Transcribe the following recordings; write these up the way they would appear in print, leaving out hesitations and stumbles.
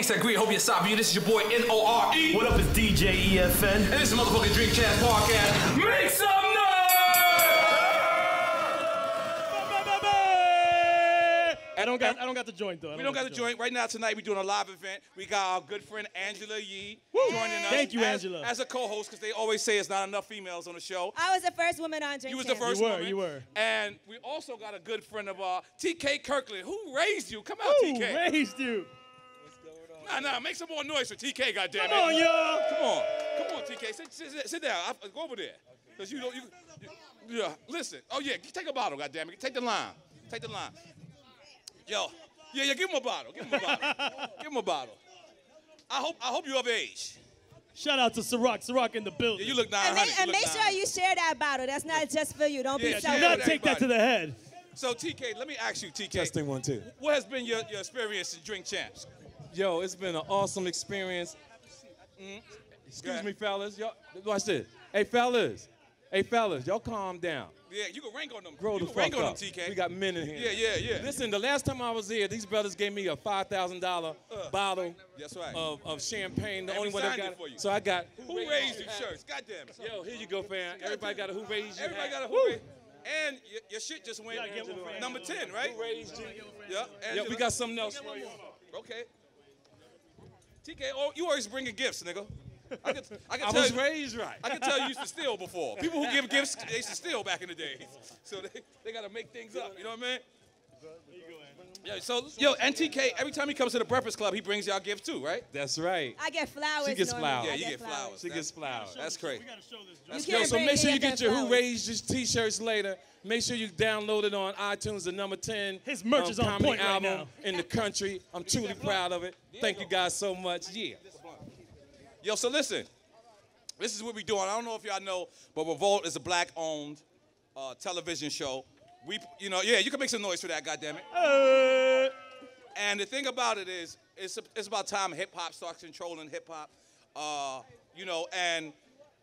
peace and greed. Hope you're sabi. This is your boy N.O.R.E. What up, it's DJ EFN. And this is motherfucking Drink Champs Podcast. Make some noise! I don't got the joint though. We don't got the joint. Right now, tonight, we're doing a live event. We got our good friend Angela Yee joining us. Thank you, Angela. As a co-host, because they always say it's not enough females on the show. I was the first woman on Drink You was Champs. the first woman. You were. And we also got a good friend of ours, TK Kirkland. Who raised you? Come out, Who TK. raised you? Nah, make some more noise for TK, goddammit. Come on, y'all. Come on, TK. Sit down. Go over there. Because yeah, listen. Oh, yeah, take a bottle, goddammit. Take the line. Take the line. Yo. Yeah, give him a bottle. Give him a bottle. I hope you of age. Shout out to Ciroc in the building. Yeah, you look 900. And make sure you share that bottle. That's not just for you. Don't be Yeah, selfish. Do not take that to the head. So, TK, let me ask you, TK. Testing 1, 2. What has been your experience in Drink Champs? Yo, it's been an awesome experience. Excuse me, fellas. Y'all, watch this. Hey, fellas, y'all calm down. Yeah, you can rank on them. Grow the fuck rank on up. them, TK. We got men in here. Yeah. Listen, the last time I was here, these brothers gave me a $5,000 bottle That's right. of champagne. The And only we one I signed got. it for you. So I got Who raised you shirts? God damn it. Yo, here you go, fam. Everybody got a Who Raised You Everybody hat. got a who raised. And your shit just went get one for number 10, right? Who raised you? Yeah. Yeah, we got something else for you. Okay. TK, you always bringing gifts, nigga. I I was raised right. I can tell you used to steal before. People who give gifts, they used to steal back in the days. So they got to make things up, you know what I mean? Yeah, so, and TK, every time he comes to the Breakfast Club, he brings y'all gifts too, right? That's right. I get flowers. She gets normally. flowers. Yeah, I you get flowers. She gets flowers. That's crazy. We gotta show this. That's You Yo, can't so bring make sure any you get your flowers. Who Raised You t-shirts later. Make sure you download it on iTunes, the number 10 His merch is on comedy point right album now. in the country. I'm truly proud of it. Thank you guys so much. Yeah. Yo, so listen. This is what we're doing. I don't know if y'all know, but Revolt is a black-owned television show. You can make some noise for that, goddammit. And the thing about it is, it's about time hip-hop starts controlling hip-hop. And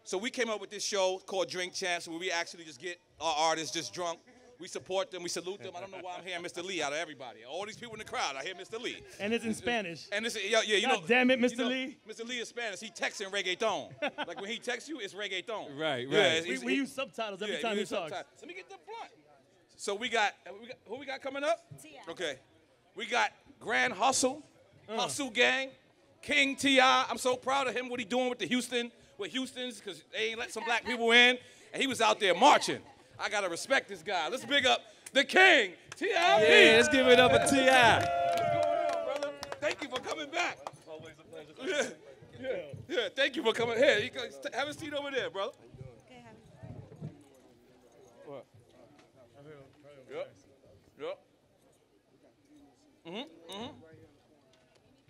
so we came up with this show called Drink Champs, where we actually just get our artists just drunk. We support them. We salute them. I don't know why I'm hearing Mr. Lee out of everybody. All these people in the crowd, I hear Mr. Lee. And it's in Spanish. And it's, you know. God damn it, Mr. Lee. Mr. Lee is Spanish. He texts in reggaeton. Like when he texts you, it's reggaeton. Right. Yeah, We use subtitles every time he talks. Let me get the blunt. So we got who we got coming up? T.I. Okay. We got Grand Hustle, Hustle Gang, King T.I. I'm so proud of him, what he doing with Houstons, because they ain't let some black people in, and he was out there marching. I gotta respect this guy. Let's big up the King, T.I. Yeah, let's give it up for T.I. What's going on, brother? Thank you for coming back. Always a pleasure. Yeah, thank you for coming. Here, have a seat over there, brother. Okay, have it. What? Yep. Here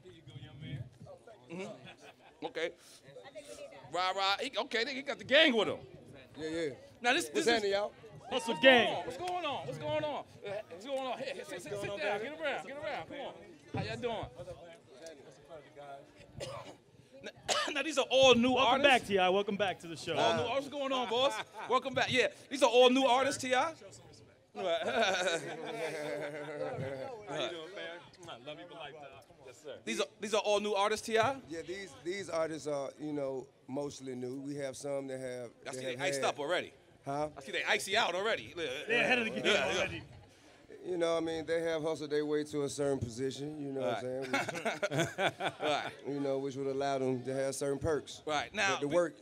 you go, young man. Okay. Rah. Okay, he got the gang with him. Yeah. Now this What's is. happening, y'all? Hustle gang. What's going on? Here, sit down. Get around. Come on. How y'all doing? Now these are all new Welcome artists. back, T.I. Welcome back to the show. All new artists. What's going on, boss? Welcome back. Yeah, these are all new artists, T.I. How you doing, fam? Love you for life, dog. Yes, sir. These are all new artists, T.I. Yeah, these artists are, mostly new. We have some that have. I see they iced up already. Huh? I see they icy out already. They're ahead of the game already. They have hustled their way to a certain position, what I'm saying? Right. Which would allow them to have certain perks. Right. Now, But the work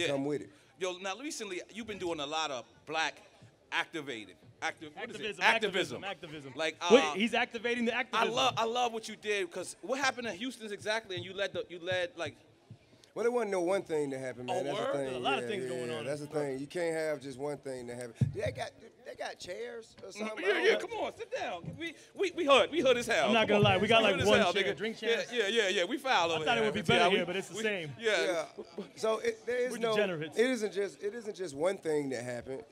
come with it. Yo, now recently you've been doing a lot of black activism. Like Wait, he's activating the activism. I love what you did, because what happened in Houston exactly, and you led like. Well, there wasn't no one thing that happened, man. Oh, That's word? the thing. There's a lot of things going on. That's the thing. You can't have just one thing that happened. They got chairs or something. Yeah. Come on, sit down. We hood as hell. I'm not gonna lie, we got like hood as one hell, chair. nigga. Drink champs. Yeah. We foul over I thought here. it would be better here, but it's the same. Yeah. So there is We're no. degenerates. It isn't just one thing that happened.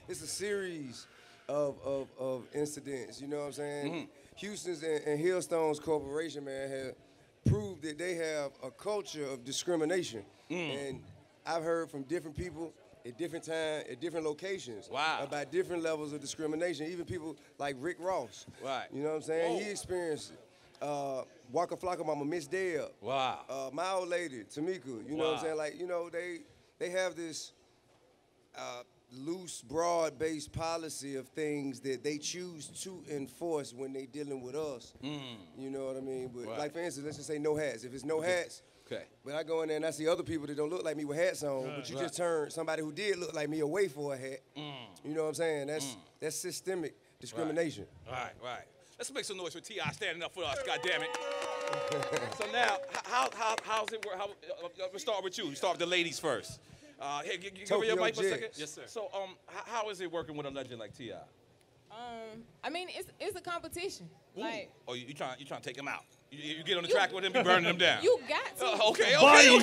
It's a series of incidents. You know what I'm saying? Houston's and Hailstones Corporation, man, have proved that they have a culture of discrimination, and I've heard from different people at different times, at different locations, about different levels of discrimination. Even people like Rick Ross. Right. You know what I'm saying? Whoa. He experienced it. Waka Flocka Mama, Miss Dale. Wow. My old lady, Tamika. You know what I'm saying? Like, you know, they have this loose, broad-based policy of things that they choose to enforce when they dealing with us. You know what I mean? But like, for instance, let's just say no hats. If it's no hats, but I go in there and I see other people that don't look like me with hats on, but you just turn somebody who did look like me away for a hat. You know what I'm saying? That's systemic discrimination. Right. Let's make some noise for T.I. standing up for us, goddammit. So now, how's it work? Let's start with you. You start with the ladies first. Here, give me your mic for a second. Yes, sir. So, how is it working with a legend like T.I.? I mean, it's a competition. Like, oh, you trying to take him out? You get on the track with him, be burning him down. You got to. Okay. Body,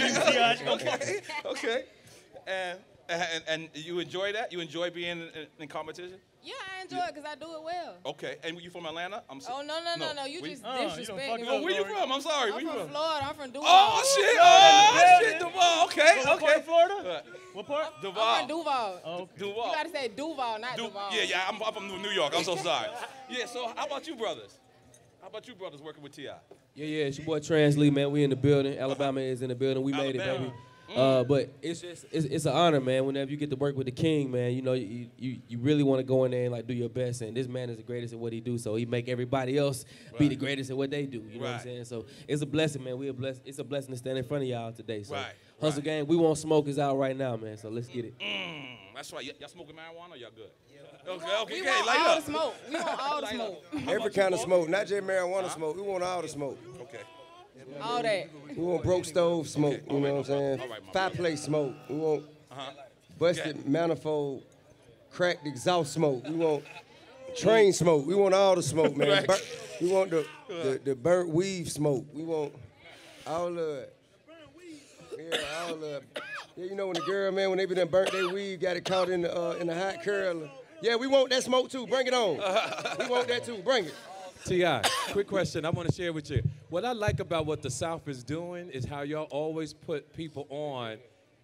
T.I. Okay. And you enjoy that? You enjoy being in competition? Yeah, I enjoy it because I do it well. Okay. And you from Atlanta? Oh, no. You just disrespect me. Oh, where you from? I'm sorry. I'm from Florida. I'm from Duval. Oh, shit. Duval. Okay. What part of Florida? What part? Duval. I'm from Duval. Oh, okay. Duval. You got to say Duval, not Duval. Yeah. I'm from New York. I'm so sorry. Yeah, so how about you brothers? How about you brothers working with T.I.? Yeah, it's your boy Transley, man. We in the building. Alabama is in the building. We made it, baby. But it's an honor, man. Whenever you get to work with the king, man, you know you really want to go in there and like do your best. And this man is the greatest at what he do, so he make everybody else be the greatest at what they do. You know what I'm saying? So it's a blessing, man. It's a blessing to stand in front of y'all today. So Hustle Gang, we want smoke is out right now, man. So let's get it. That's right. Y'all smoking marijuana? Or y'all good? We want all the smoke. We want all the smoke. Every kind of smoke, not just marijuana smoke. We want all the smoke. Okay. All that. We want broke stove smoke, you know what I'm saying? Fireplace smoke. We want busted manifold, cracked exhaust smoke. We want train smoke. We want all the smoke, man. We want the burnt weave smoke. We want all of it. Yeah, all of it. Yeah, you know when the girl, man, when they been done burnt their weave, got it caught in the hot curler. Yeah, we want that smoke too. Bring it on. We want that too. Bring it. T.I., quick question I want to share with you. What I like about what the South is doing is how y'all always put people on.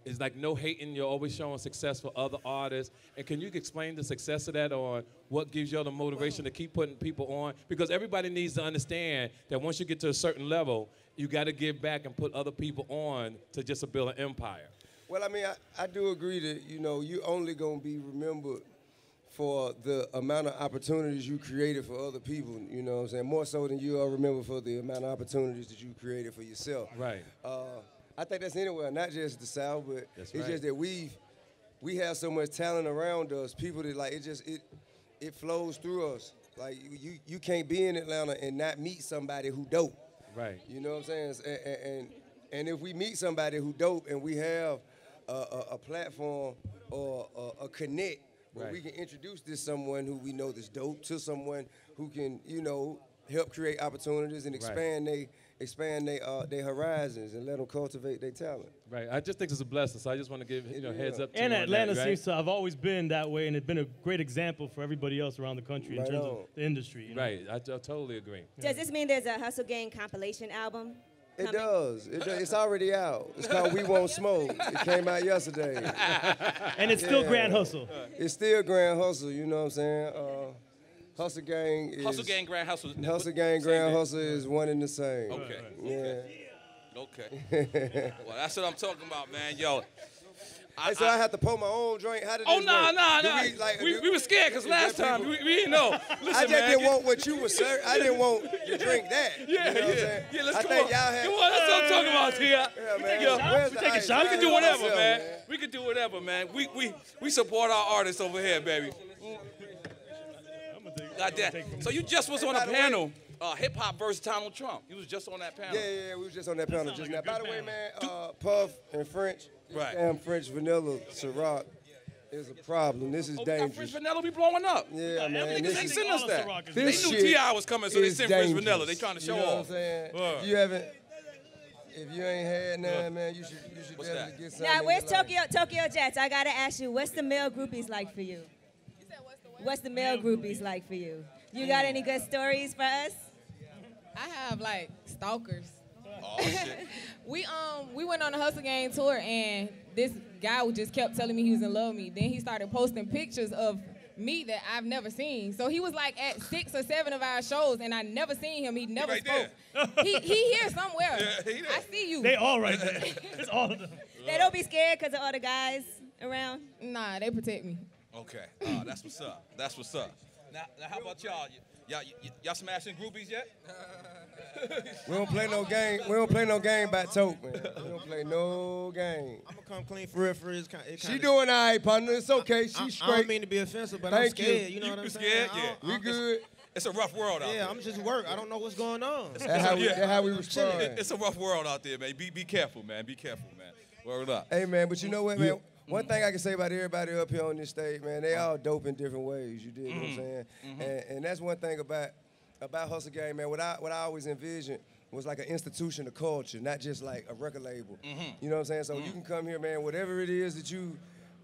It's like no hating, you're always showing success for other artists. And can you explain the success of that or what gives y'all the motivation to keep putting people on? Because everybody needs to understand that once you get to a certain level, you got to give back and put other people on to just build an empire. Well, I mean, I do agree that, you know, you only going to be remembered for the amount of opportunities you created for other people, you know what I'm saying? More so than you are remembered for the amount of opportunities that you created for yourself. Right. I think that's anywhere, not just the South, but that's it's just that we have so much talent around us, people that like, it flows through us. Like you can't be in Atlanta and not meet somebody who dope. Right. You know what I'm saying? And if we meet somebody who dope and we have a platform or a connect, where we can introduce this someone who we know that's dope to someone who can, you know, help create opportunities and expand their horizons and let them cultivate their talent. Right. I just think it's a blessing, so I just want to give heads up to you. And Atlanta that, seems to have always been that way, and it's been a great example for everybody else around the country in terms of the industry. You know? Right. I totally agree. Does this mean there's a Hustle Gang compilation album? It does. It's already out. It's called We Won't Smoke. It came out yesterday. And it's still Grand Hustle. It's still Grand Hustle, you know what I'm saying? Hustle Gang is... Hustle Gang, Grand Hustle. Hustle Gang, Grand Hustle is one and the same. Okay. Yeah. Okay. Well, that's what I'm talking about, man. Yo. So I have to pour my own drink? How did Oh, this no. work? We were scared because last time we didn't know. Listen, I just didn't want what you were serving. I didn't want to drink that. Yeah, you know what I'm saying? Yeah, let's I come think on. y'all had, Come on, that's what I'm talking about, T.I. Yeah, man. We take a shot. We can do whatever, man. We can do whatever, man. We support our artists over here, baby. Like that. So you just was on a panel, Hip Hop versus Donald Trump. You was just on that panel. Yeah, we was just on that panel just now. By the way, man, Puff and French, Right. damn French vanilla Ciroc is a problem. This is dangerous. French vanilla be blowing up. Yeah, man. Niggas ain't sent us that. They This knew shit T.I. was coming, so they is sent French dangerous. vanilla. They trying to show you know off. What I'm saying? If you ain't had none, man, you should definitely get something. Now, in where's your life. Tokyo Jets? I gotta ask you, what's the male groupies like for you? What's the male groupies like for you? You got any good stories for us? I have like stalkers. Oh, shit. We went on a Hustle Gang tour and this guy just kept telling me he was in love with me. Then he started posting pictures of meet that I've never seen. So he was like at 6 or 7 of our shows, and I never seen him. He never spoke. He here somewhere. Yeah, he there. I see you. They all right there. It's all of them. They don't be scared because of all the guys around? Nah, they protect me. Okay, that's what's up. That's what's up. Now how about y'all? Y'all smashing groupies yet? We don't play no game. We don't play no game by tote, man. We don't play no game. I'm gonna come clean for real. She doing all right, partner. It's okay. She's straight. I don't mean to be offensive, but I'm scared. You know what I'm saying? Scared? Yeah. We good. It's a rough world out there. Yeah, I'm just work. I don't know what's going on. That's how we respond. It's a rough world out there, man. Be careful, man. Be careful, man. Word up. Hey, man, but you know what, man? One thing I can say about everybody up here on this stage, man, they all dope in different ways. You dig what I'm saying? And that's one thing about Hustle Gang, man. What I always envisioned was like an institution of culture, not just like a record label. You know what I'm saying? So you can come here, man, whatever it is that you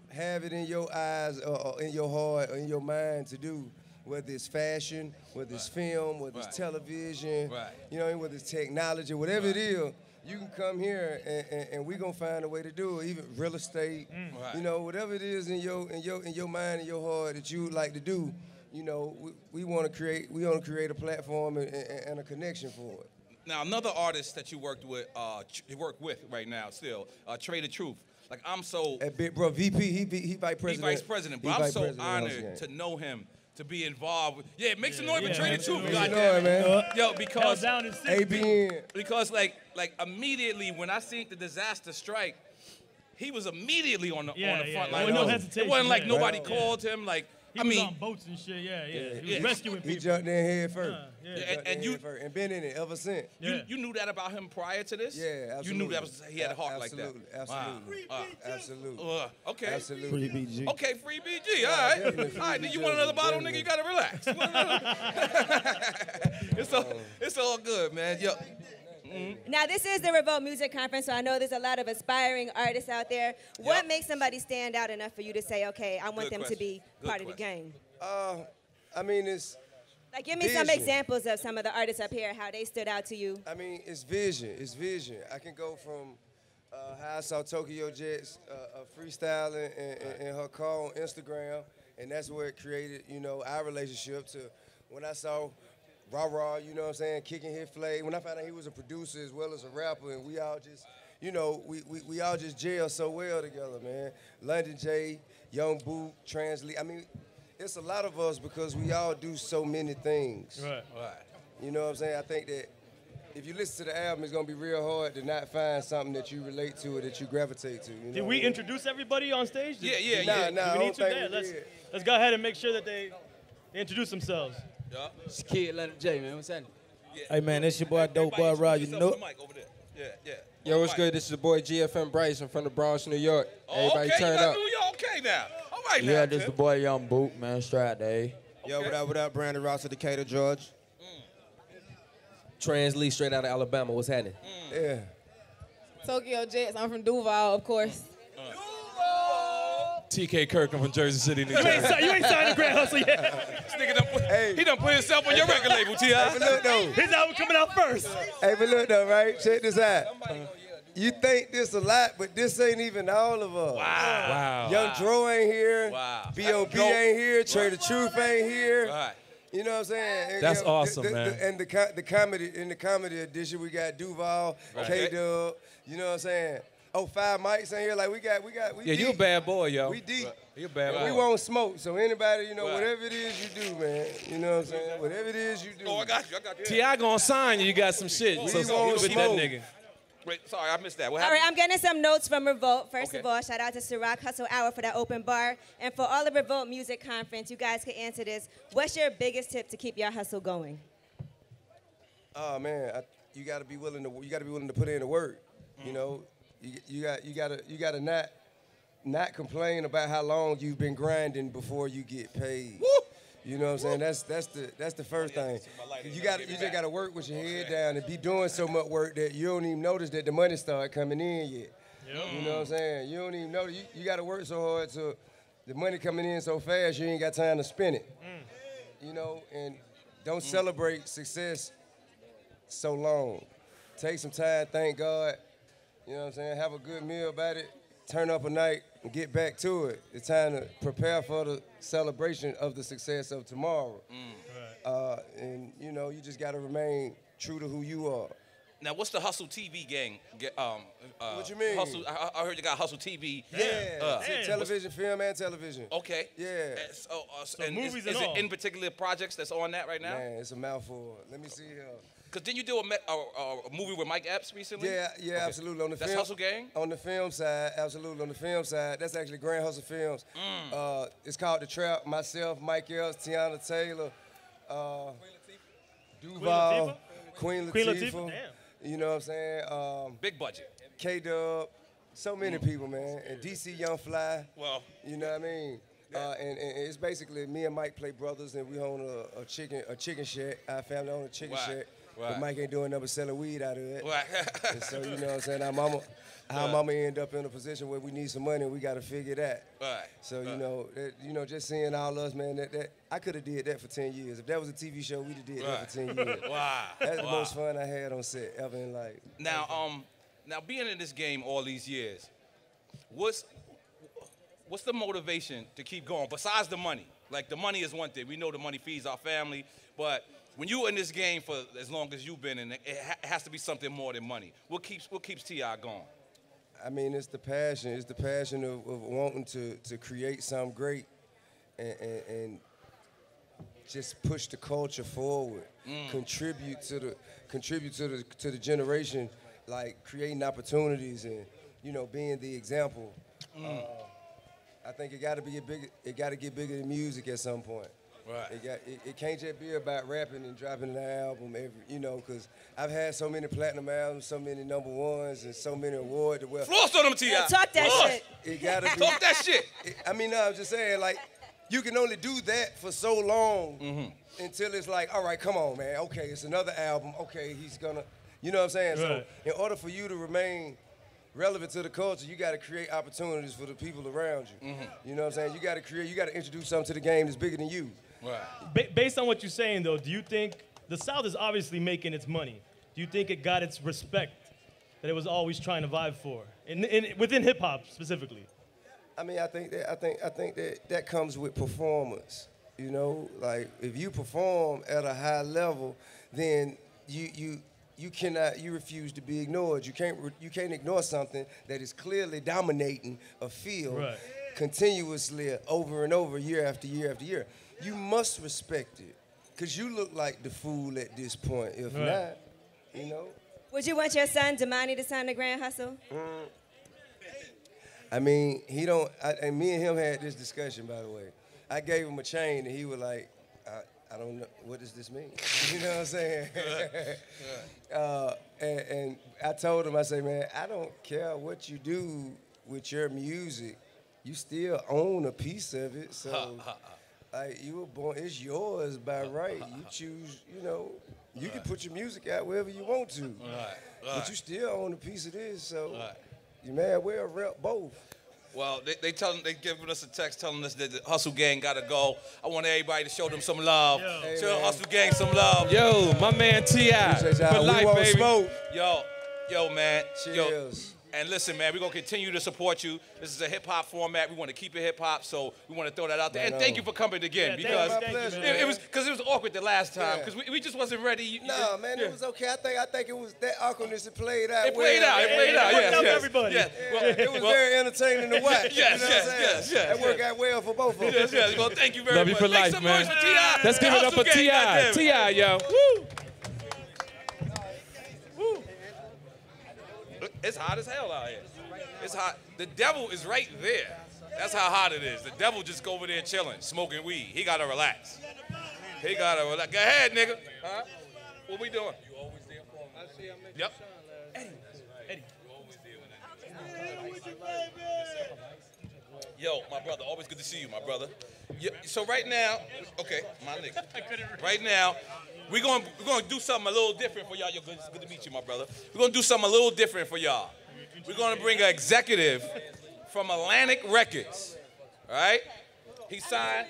have it in your eyes or in your heart or in your mind to do, whether it's fashion, whether it's film, whether it's television, you know, whether it's technology, whatever it is, you can come here and we gonna find a way to do it. Even real estate, you know, whatever it is in your mind and your heart that you would like to do, you know, we want to create a platform and a connection for it. Now another artist that you work with right now still, Trey the Truth. Like I'm so. That big bro, VP, he vice president. He vice president, but I'm so honored to know him. To be involved with, make some noise for Trey the Truth, goddamn man. Yo, because ABN. Because like immediately when I seen the disaster strike, he was immediately on the front line. No hesitation. It wasn't like nobody called him. Like he was on boats and shit. He was rescuing people. He jumped in head first. And been in it ever since. You knew that about him prior to this? Yeah, absolutely. You knew he had a heart like that. Absolutely. Absolutely. Okay. Absolutely. Free BG. Okay, free BG. All right. All right. Then you want another bottle, nigga? You gotta relax. It's all good, man. Yo. Now, this is the Revolt Music Conference, so I know there's a lot of aspiring artists out there. What makes somebody stand out enough for you to say, okay, I want them to be part of the game? I mean, it's like, give me some examples of some of the artists up here, how they stood out to you. I mean, it's vision. It's vision. I can go from how I saw Tokyo Jet's freestyling and her call on Instagram, and that's where it created, you know, our relationship, to when I saw Raw, you know what I'm saying, kicking his flag. When I found out he was a producer as well as a rapper, and we all just, you know, we all just gel so well together, man. London J, Young Boot, Translee. I mean, it's a lot of us because we all do so many things. Right. You know what I'm saying? I think that if you listen to the album, it's gonna be real hard to not find something that you relate to or that you gravitate to. You know Did we introduce everybody on stage? Yeah. Do we need to? Let's go ahead and make sure that they introduce themselves. It's Kid London J, man. What's happening? Hey, man, this your boy, Dope Boy Rod. You know. Yo, what's good? This is the boy GFM Bryce. I'm from the Bronx, New York. Everybody turn up. Okay now. All right now. Yeah, this the boy Young Boot, man. Straight day. Yo, what up, Brandon Ross of Decatur, Georgia. Translee, straight out of Alabama. What's happening? Yeah. Tokyo Jets. I'm from Duval, of course. TK Kirk, I'm from Jersey City, New Jersey. You ain't signed a Grand Hustle yet. He done put himself on your record label, T.I. But look, though. His album coming out first. Hey, but look, though, right? Check this out. You think this a lot, but this ain't even all of us. Wow. Young Dro ain't here. Wow. B.O.B. ain't here. Trey the Truth ain't here. Right. You know what I'm saying? And, That's awesome, man. And the comedy edition, we got Duval, K-Dub. You know what I'm saying? Oh, 5 mics in here. Like, we Yeah, deep. you a bad boy, yo. We deep. You a bad boy. We won't smoke. So anybody, you know, whatever it is you do, man. You know what I'm saying? Whatever it is you do. Oh, I got you. T.I. gonna sign you. You got some shit. So won't with that smoke. nigga. Wait, sorry, I missed that. What All happened? right, I'm getting some notes from Revolt. First of all, shout out to Ciroc Hustle Hour for that open bar. And for all the Revolt Music Conference, you guys can answer this. What's your biggest tip to keep your hustle going? Oh man, you gotta be willing to put in the work. You know, you gotta not complain about how long you've been grinding before you get paid. Woo! You know what I'm saying? That's the first thing. You just gotta work with your head down and be doing so much work that you don't even notice that the money start coming in yet. You know what I'm saying? You don't even know. You gotta work so hard so the money coming in so fast you ain't got time to spend it. You know, and don't celebrate success so long. Take some time, thank God. You know what I'm saying? Have a good meal about it. Turn up a night, and get back to it. It's time to prepare for the celebration of the success of tomorrow. And you know, you just got to remain true to who you are. Now, what's the Hustle TV gang? What you mean? Hustle, I heard you got Hustle TV. Yeah, television, film, and television. Okay. Yeah. So movies is it in particular projects that's on that right now? Man, it's a mouthful. Let me see here. Because didn't you do a movie with Mike Epps recently? Yeah, okay. Absolutely. On the that's film, Hustle Gang? On the film side, absolutely. On the film side, that's actually Grand Hustle Films. It's called The Trap. Myself, Mike Epps, Tiana Taylor, Duval, Queen Latifah. Damn. You know what I'm saying? Big budget. K-Dub. So many people, man. And DC Young Fly. Well. You know what I mean? And it's basically me and Mike play brothers, and we own a chicken shack. Our family own a chicken shack. But Mike ain't doing nothing but selling weed out of it. And so, you know what I'm saying? Our mama end up in a position where we need some money, and we got to figure that. So, you know, just seeing all us, man, that I could have did that for 10 years. If that was a TV show, we'd have did that for 10 years. That's the most fun I had on set ever in life. Now, being in this game all these years, what's the motivation to keep going besides the money? Like, the money is one thing. We know the money feeds our family, but when you're in this game for as long as you've been in it, it has to be something more than money. What keeps T.I. going? I mean, it's the passion. It's the passion of wanting to create something great and just push the culture forward. Contribute to the generation, like creating opportunities and, you know, being the example. I think it got to get bigger than music at some point. It can't just be about rapping and dropping an album because I've had so many platinum albums, so many #1s, and so many awards. Floss on them, T.I. Talk that shit. It gotta be. Talk that shit. I'm just saying, like, you can only do that for so long until it's like, all right, come on, man. Okay, it's another album. Okay, he's gonna, you know what I'm saying? So in order for you to remain relevant to the culture, you got to create opportunities for the people around you. You know what I'm saying? You got to introduce something to the game that's bigger than you. Based on what you're saying, though, do you think the South is obviously making its money? Do you think it got its respect that it was always trying to vibe for, within hip hop specifically? I mean, I think that comes with performance. You know, like if you perform at a high level, then you refuse to be ignored. You can't ignore something that is clearly dominating a field continuously over and over, year after year after year. You must respect it, because you look like the fool at this point. If not, you know. Would you want your son, Damani, to sign the Grand Hustle? I mean, he don't, and me and him had this discussion, by the way. I gave him a chain, and he was like, I don't know, what does this mean? You know what I'm saying? And I told him, I said, man, I don't care what you do with your music. You still own a piece of it, so like, you were born, it's yours by right. You choose, you know, you can put your music out wherever you want to. But you still own a piece of this, so you may as well rep both. Well, they giving us a text telling us that the Hustle Gang gotta go. I want everybody to show them some love. Hey, show man. Hustle Gang some love. Yo, my man T.I. for life, baby. Smoke. Yo, man. Cheers. And listen, man, we're going to continue to support you. This is a hip-hop format. We want to keep it hip-hop, so we want to throw that out there. And thank you for coming again, because it was awkward the last time, because we just wasn't ready. No, man, it was okay. I think it was that awkwardness that played out. It played out, yes. Everybody. Yeah. It was very entertaining to watch. Yes. That worked out well for both of us. Yes. Well, thank you very much. Love you for life, some man. noise for T.I. Let's give it up for T.I. T.I., yo. Woo. It's hot as hell out here. It's hot. The devil is right there. That's how hot it is. The devil just go over there chilling, smoking weed. He gotta relax. Go ahead, nigga. Huh? What we doing? You always there for me. I see I'm making Sean laugh. Eddie. You always there when I Yo, my brother, always good to see you, my brother. So right now, okay, my nigga. Right now, we're gonna do something a little different for y'all. It's good to meet you, my brother. We're gonna do something a little different for y'all. We're gonna bring an executive from Atlantic Records. All right? He signed.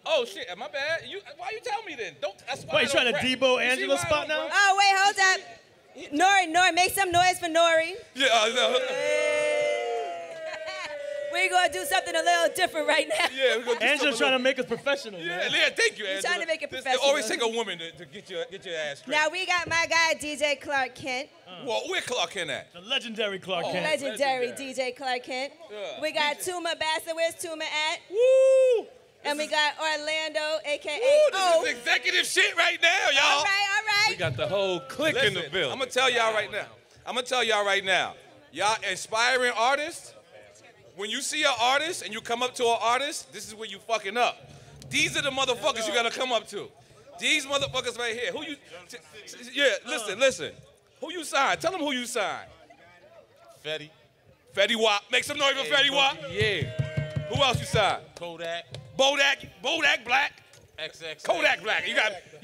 Oh shit, my bad. Why you tell me then? Why you trying to Debo Angela spot now? Oh wait, hold up. N.O.R.E, make some noise for N.O.R.E. Yeah. We're going to do something a little different right now. Yeah, we're gonna do Angela's something trying to make us professional. Yeah, man. yeah, thank you, Angela. You're trying to make it It professional. always take a woman to get your ass straight. Now we got my guy, DJ Clark Kent. Well, where Clark Kent at? The legendary Clark Kent. Legendary DJ Clark Kent. Yeah. We got Tuma Bassett. Where's Tuma at? Woo! And we got Orlando, a.k.a. Woo, this is executive shit right now, y'all. All right. We got the whole clique in the building. I'm gonna tell y'all right now. Y'all inspiring artists, when you see an artist and you come up to an artist, this is where you fucking up. These are the motherfuckers you gotta come up to. These motherfuckers right here. Who you, listen. Who you signed? Tell them who you signed. Fetty. Fetty Wap. Make some noise for Fetty Wap. Yeah. Who else you signed? Kodak. Bodak Black. XX. Kodak Black. You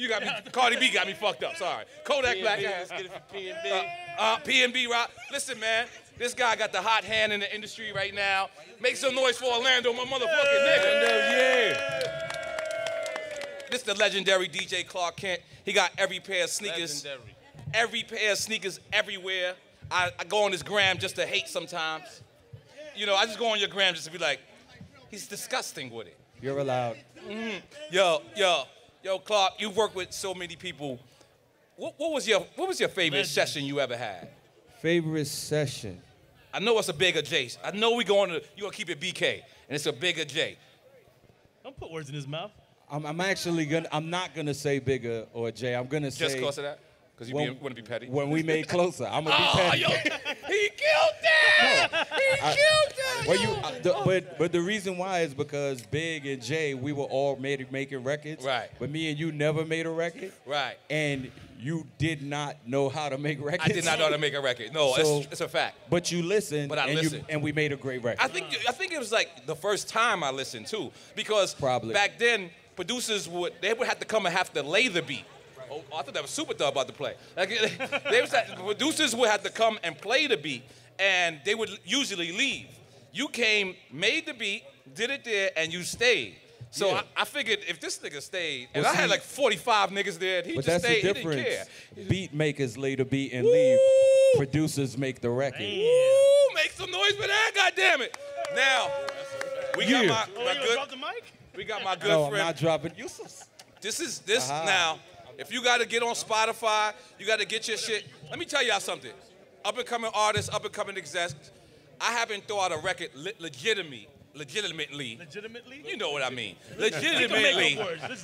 got me. Cardi B got me fucked up. Sorry. Kodak Black. Let's get it for PNB Rock. Listen, man. This guy got the hot hand in the industry right now. Make some noise for Orlando, my motherfucking nigga. Yeah. This the legendary DJ Clark Kent. He got every pair of sneakers. Legendary. Every pair of sneakers everywhere. I go on his gram just to hate sometimes. You know, I just go on your gram just to be like, he's disgusting with it. You're allowed. Yo, Clark, you've worked with so many people. What was your favorite session you ever had? Favorite session? I know it's a bigger J. I know you gonna keep it BK, and it's a bigger J. Don't put words in his mouth. I'm not gonna say bigger or J. I'm gonna say. Just cause of that? Because you want to be petty? When we made Closer, I'm gonna be petty. Yo, he killed that! He killed that! But the reason why is because Big and Jay, we were all making records. Right. But me and you never made a record. Right. And you did not know how to make records. I did not know how to make a record. No, So- it's a fact. But you listened. But I listened. and we made a great record. I think it was like the first time I listened too, because back then producers would have to come and have to lay the beat. Oh, I thought that was Super Thug about to play. Like, producers would have to come and play the beat, and they would usually leave. You came, made the beat, did it there, and you stayed. So Yeah. I figured if this nigga stayed, and Well, I had see- like 45 niggas there, and he But just that's stayed, the he didn't difference. care. Beat makers lay the beat and leave. Producers make the record. Ooh, make some noise for that, goddammit. Now, we got my good. Drop the mic? We got my good No, friend. I'm not dropping. This now. If you got to get on Spotify, you got to get your shit. Let me tell y'all something. Up and coming artists, up and coming execs. I haven't thought a record legitimately. You know what I mean. Legitimately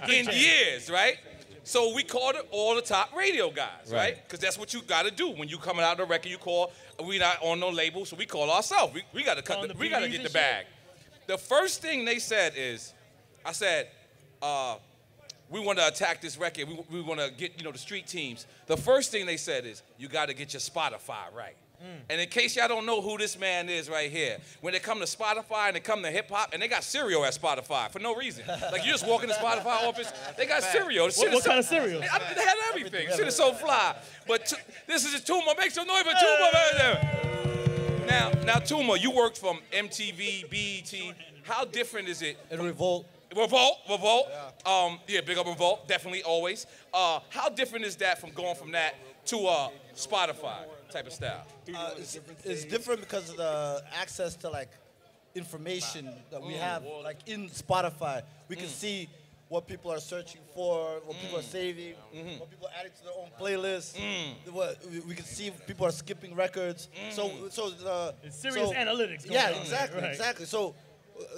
in years, right? So we called it all the top radio guys, right? Because that's what you got to do when you coming out of the record. You call. We not on no label, so we call ourselves. We got to cut. We got to get the bag. The first thing they said is, I said, we want to attack this record. We want to get, the street teams. The first thing they said is, you got to get your Spotify right. And in case y'all don't know who this man is right here, when they come to Spotify and they come to hip hop, and they got cereal at Spotify for no reason. Like you just walk in the Spotify office, they got cereal. What kind of cereal? They had everything. Shit is so fly. But this is a Tuma. Make some noise for Tuma. Now, Tuma, you worked from MTV, BET. How different is it? And Revolt. Revolt. Yeah, big up Revolt, definitely, always. How different is that from going from that to Spotify type of style? It's different because of the access to like information that we have, like in Spotify. We can see what people are searching for, what people are saving, what people are adding to their own playlists. We can see if people are skipping records. It's serious analytics going on there, right. Exactly. So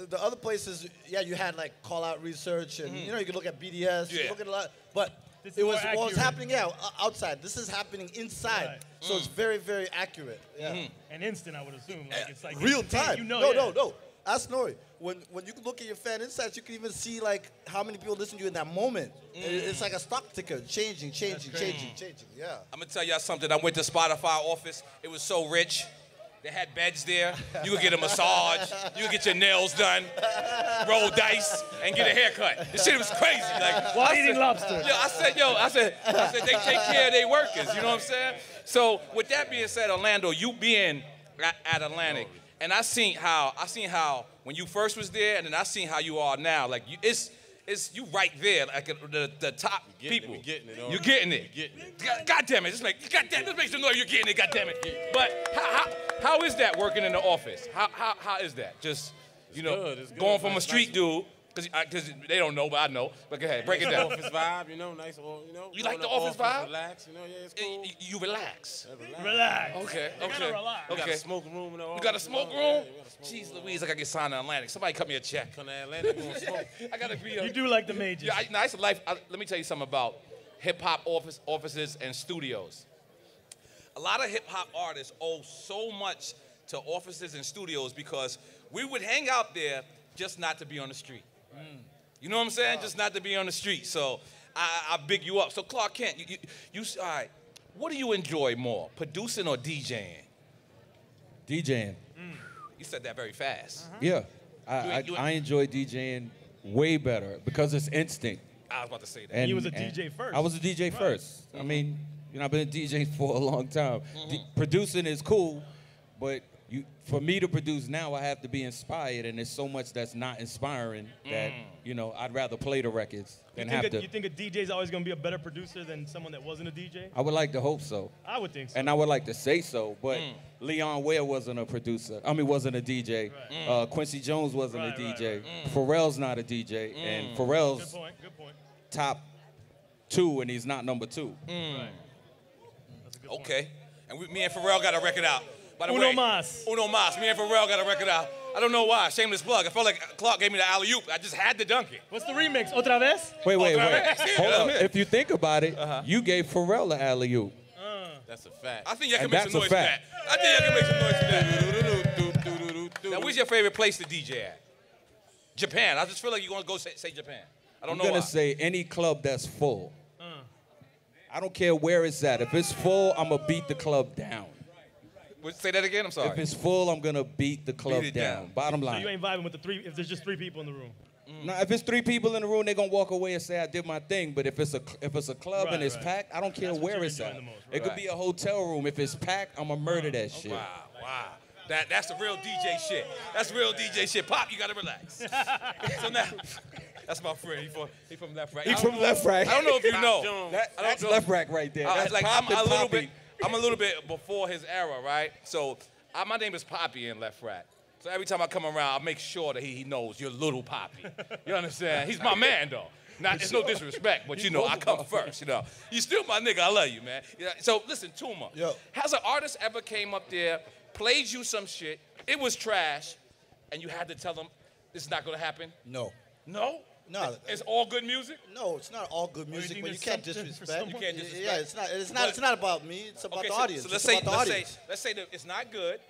the other places, you had like call out research, and you could look at BDS, you look at a lot, but This is it was more what was accurate. happening, outside. This is happening inside, Right. so it's very, very accurate. Yeah. And instant, I would assume. Like, it's like Real instantaneous. time. No. Ask N.O.R.E. When you look at your fan insights, you can even see like how many people listen to you in that moment. It's like a stock ticker, changing. Yeah. I'm gonna tell y'all something. I went to Spotify office. It was so rich. They had beds there. You could get a massage. You could get your nails done, roll dice, and get a haircut. This shit was crazy. Like while eating lobster. I said, they take care of their workers. You know what I'm saying? So with that being said, Orlando, you being at Atlantic, and I seen how when you first was there, and then I seen how you are now. Like it's it's you right there, like the top people. You're getting it. God damn it! This makes some noise. You're getting it. God damn it! But how is that working in the office? How is that? Just it's good. Going from a street dude. Because they don't know, but I know. But go ahead, break it down. Office vibe, nice. You like the office vibe? Relax, yeah, it's cool. You relax. Relax. Okay. Relax. We got a smoke room in the office. You got a smoke room? Jeez Louise, I gotta get signed to Atlantic. Somebody cut me a check. Come to Atlantic, we gonna smoke. I gotta be. You do like the majors. Yeah, nice life. Let me tell you something about hip hop offices and studios. A lot of hip hop artists owe so much to offices and studios because we would hang out there just not to be on the street. You know what I'm saying? Just not to be on the street. So I big you up. So Clark Kent, you all right, what do you enjoy more, producing or DJing? DJing. You said that very fast. Yeah, I enjoy DJing way better because it's instinct. I was about to say that. And you was a DJ first. I was a DJ first. I mean, I've been a DJ for a long time. Producing is cool, but for me to produce now, I have to be inspired, and there's so much that's not inspiring that, I'd rather play the records than have to. You think a DJ is always going to be a better producer than someone that wasn't a DJ? I would like to hope so. I would think so. And I would like to say so, but Leon Ware wasn't a producer. Wasn't a DJ. Right. Quincy Jones wasn't a DJ. Pharrell's not a DJ, and Pharrell's good point. top 2, and he's not number 2. Right. Okay. And me and Pharrell got a record out. By the Uno way, mas. Uno mas. Me and Pharrell got a record out. I don't know why. Shameless plug. I felt like Clark gave me the alley-oop. I just had to dunk it. What's the remix? Otra vez? Wait. Hold up. If you think about it, you gave Pharrell the alley-oop. That's a fact. I think y'all can make some noise for that. I think y'all can make some noise for that. Now, where's your favorite place to DJ at? Japan. I just feel like you're going to go say Japan. I don't know why. I'm going to say any club that's full. I don't care where it's at. If it's full, I'm going to beat the club down. Say that again? I'm sorry. If it's full, I'm going to beat the club down. Bottom line. So you ain't vibing with the 3 if there's just 3 people in the room? Now, if it's 3 people in the room, they're going to walk away and say, I did my thing. But if it's a club and it's packed, I don't care where it's at. It could be a hotel room. If it's packed, I'm going to murder that shit. Wow. That's the real DJ shit. That's real DJ shit. Pop, you got to relax. So now, that's my friend. He from Left Rack. He from Left Rack. I don't know if you know. That's Left Rack right there. That's like Poppy. I'm a little bit before his era, right? So my name is Poppy in Left Rack. So every time I come around, I make sure that he knows you're little Poppy. You understand? He's my man, though. It's no disrespect, but I come first, You still my nigga, I love you, man. So listen, Tuma. Yo. Has an artist ever came up there, played you some shit, it was trash, and you had to tell them it's not gonna happen? No. No? No. It's all good music? No, it's not all good music, but you can't disrespect. You can't disrespect. Yeah, it's not about me, it's about the audience. So let's say that it's not good,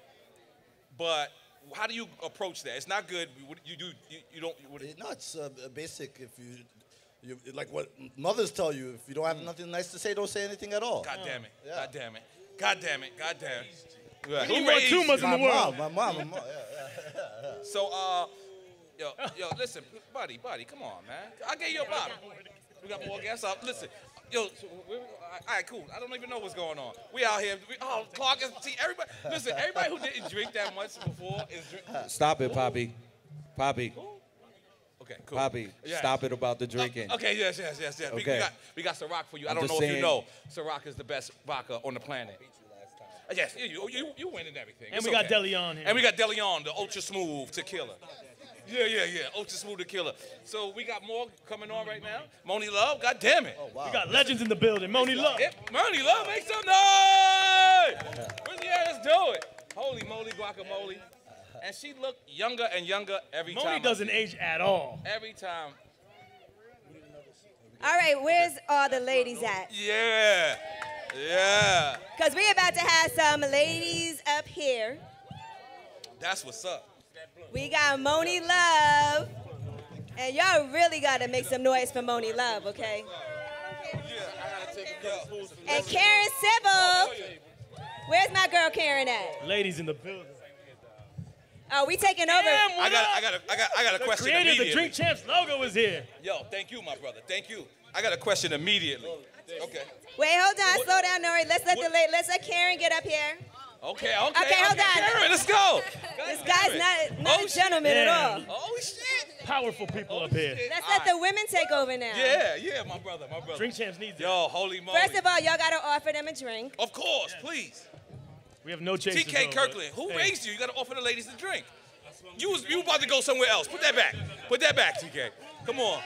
but how do you approach that? It's not good. You don't. No, it's basic. If you like what mothers tell you, if you don't have nothing nice to say, don't say anything at all. God damn it. Yeah. God damn it. Right. Who raised too much in the world? My mom. Yeah. So yo, listen, buddy, come on, man. I gave you a bottle. We got more guests up. Listen, all right, cool. I don't even know what's going on. We out here. Clark is, see, everybody who didn't drink that much before is drinking. Stop it, Poppy. Okay, cool. Poppy, stop it about the drinking. Okay, yes. Okay. We got Ciroc for you. I I'm don't know just if you know. Ciroc is the best vodka on the planet. Yes, you win in everything. And we got DeLeon here. And we got DeLeon, the ultra smooth tequila. Yeah. Ultra smooth tequila. So we got more coming on right now. Moni Love, God damn it. Oh, wow. We got legends in the building. Moni Love. Moni Love, make some noise! Let's do it. Holy moly, guacamole. And she looked younger and younger every time. Moni doesn't age at all. Every time. All right, where's all the ladies at? Yeah. Because we're about to have some ladies up here. That's what's up. We got Moni Love. And y'all really got to make some noise for Moni Love, okay? And Karen Civil. Where's my girl Karen at? Ladies in the building. Oh, we taking over. I got a question immediately. The Drink Champs logo is here. Yo, thank you, my brother. Thank you. I got a question immediately. Okay. Wait, hold on. Slow down, N.O.R.E. Let's let Karen get up here. Okay, hold on. Karen, let's go. This guy's not a gentleman at all. Oh, shit. powerful people up here. Let's let the women take over now. Yeah, my brother. Drink Champs needs it. Yo, holy moly. First of all, y'all gotta offer them a drink. Of course, please. We have no chasers. TK though, Kirkland, who raised you? You gotta offer the ladies a drink. You about to go somewhere else. Put that back. Put that back, TK. Come on.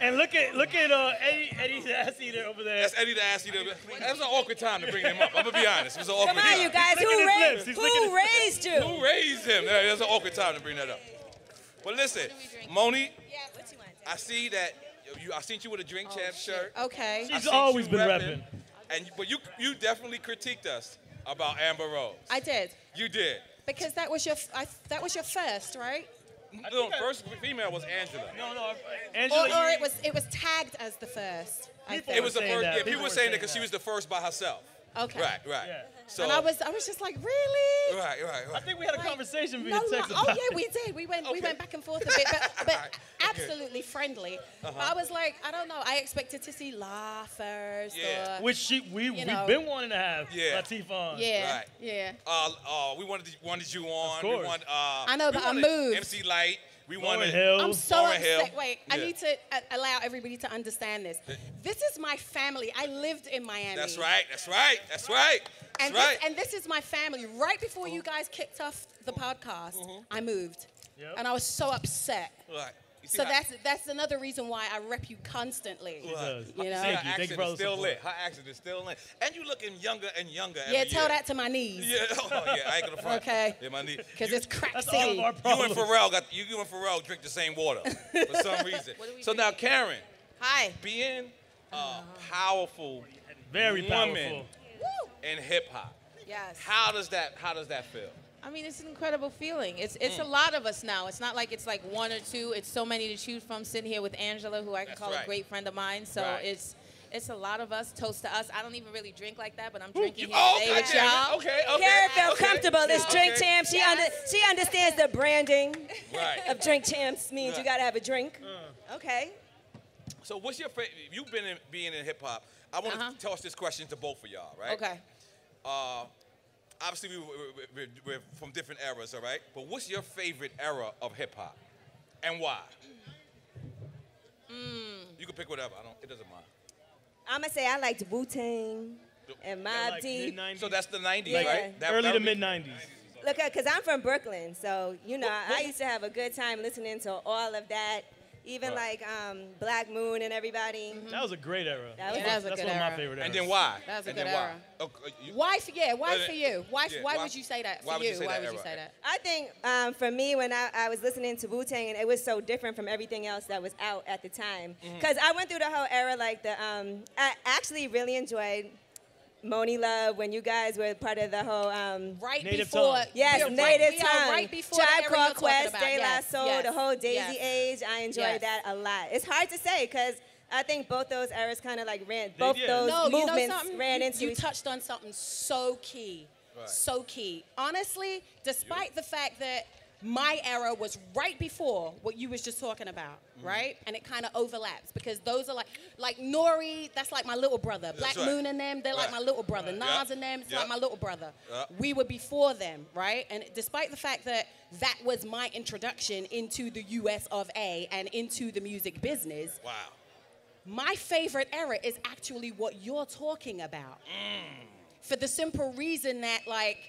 And look at Eddie the ass eater over there. That's Eddie the ass eater. That was an awkward time to bring him up. I'm gonna be honest. It was an awkward Come on, time. you guys. Who raised you? Who raised him? That was an awkward time to bring that up. But listen, Moni, I see that I seen you with a Drink Champs shirt. Okay. She's always been repping. But you definitely critiqued us about Amber Rose. I did. You did. Because that was your first, right? No, first female was Angela. No, Angela. Or it was tagged as the first. It was the first. Yeah, people were saying that because she was the first by herself. Okay. Right. Yeah. So, and I was just like, really? Right. I think we had a conversation via No, text oh about yeah, we did. We went back and forth a bit, but absolutely friendly. But I was like, I don't know. I expected to see laughers. Yeah. Or, Which we've been wanting to have Latifah on. Yeah. Right. Yeah. We wanted you on. Of course. We wanted, I know, we but I wanted moved. MC Light. We Lauryn wanted Hill. I'm so Lauryn upset. Hill. Wait, I need to allow everybody to understand this. This is my family. I lived in Miami. That's right. And this is my family. Right before you guys kicked off the podcast, I moved. Yep. And I was so upset. Right. So that's another reason why I rep you constantly. Right. You know? Her accent is still lit. Her accent is still lit. And you looking younger and younger every Yeah, tell year. that to my knees. Yeah, I ain't gonna front. Okay. Yeah, my knees. Because it's crack That's all of city. our You problems. and Pharrell drink the same water for some reason. So now, Karen, Hi. being a powerful Very woman powerful. in hip hop, Yes. how does that feel? I mean, it's an incredible feeling. It's a lot of us now. It's not like it's like one or two. It's so many to choose from. Sitting here with Angela, who I can call a great friend of mine. So it's a lot of us. Toast to us. I don't even really drink like that, but I'm drinking here today with y'all. Okay. Karen felt comfortable. This Drink Champs. She understands the branding of Drink Champs means you gotta have a drink. Okay. So what's your favorite? You've been being in hip hop. I want to toss this question to both of y'all, right? Okay. Obviously, we're from different eras, all right? But what's your favorite era of hip hop, and why? You can pick whatever. It doesn't mind. I'm gonna say I liked Wu-Tang and Mobb like Deep. So that's the 90s, Yeah. right? Early to mid 90s. Look, because I'm from Brooklyn, so, you know, I used to have a good time listening to all of that, even like Black Moon and everybody. That was a great era. That was That's a good one of my era. favorite eras. And then why? That was a and good then era. why? Why for you? Why would you say that for why would you say Why that would you era? say that? I think for me, when I was listening to Wu-Tang, and it was so different from everything else that was out at the time. Because I went through the whole era, like I actually really enjoyed Moni Love when you guys were part of the whole Right Native before. tongue. yes, we are Native we are tongue, right before the Tribe era Called you're talking Quest, about. De La Yes, Soul, yes, the whole Daisy yes. Age. I enjoyed Yes. that a lot. It's hard to say because I think both those eras kind of like did. those No, you know movements something? ran into You each touched on something so key. So key. Honestly, despite the fact that my era was right before what you was just talking about, right? And it kind of overlaps because those are like N.O.R.E, that's like my little brother. Black right. Moon and them, they're like my little brother. Nas and them, it's like my little brother. We were before them, right? And despite the fact that that was my introduction into the US of A and into the music business. Wow. My favorite era is actually what you're talking about. For the simple reason that, like,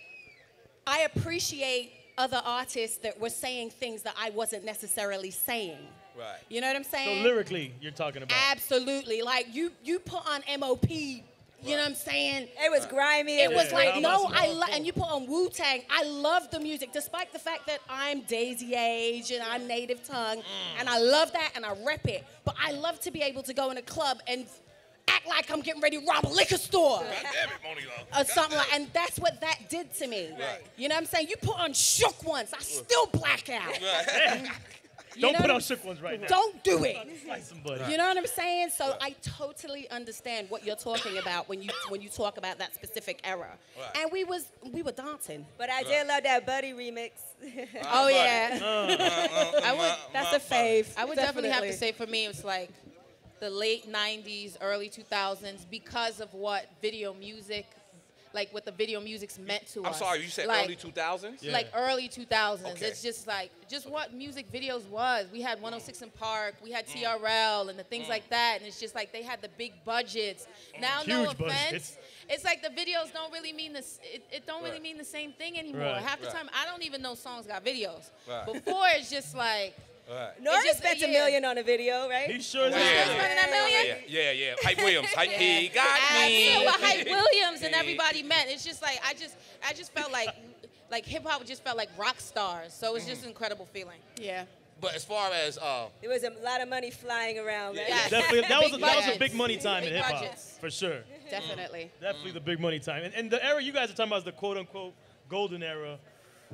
I appreciate other artists that were saying things that I wasn't necessarily saying. Right. You know what I'm So saying? lyrically, you're talking about. Absolutely. Like, you put on MOP, you know what I'm saying? It was grimy. It was like, How no, about and you put on Wu-Tang. I love the music, despite the fact that I'm Daisy Age and I'm native tongue, and I love that and I rep it. But I love to be able to go in a club and act like I'm getting ready to rob a liquor store. God damn it, Moni Love. Or something like, and that's what that did to me. Right. You know what I'm saying? You put on Shook Ones, I still black out. Right. Don't know put what on Shook Ones right now. Don't do it. Like somebody. You know what I'm saying? So I totally understand what you're talking about when you talk about that specific era. Right. And we were dancing. But I did love that Buddy remix. Oh yeah. That's a fave. I would definitely have to say for me, it's like the late 90s, early 2000s because of what video music, like what the video music's meant to us. I'm sorry, you said like, early 2000s? Yeah. Like early 2000s. Okay. It's just like, just what music videos was. We had 106 in Park, we had TRL and the things like that, and it's just like they had the big budgets. Now, Huge no offense, budgets. it's like the videos don't really mean this. It don't really mean the same thing anymore. Right. Half the time, I don't even know songs got videos. Right. Before, it's just like. N.O.R.E. spent $1 million on a video, right? He sure Spending that million? Yeah. Hype Williams. He got me. Well, Hype Williams and everybody met. It's just like I just felt like hip hop just felt like rock stars. So it's just an incredible feeling. Yeah. But as far as it was a lot of money flying around, right? Yes. Definitely, that was a budgets. big money time in Big hip hop, budgets. for sure. Definitely. Definitely the big money time. And the era you guys are talking about is the quote unquote golden era.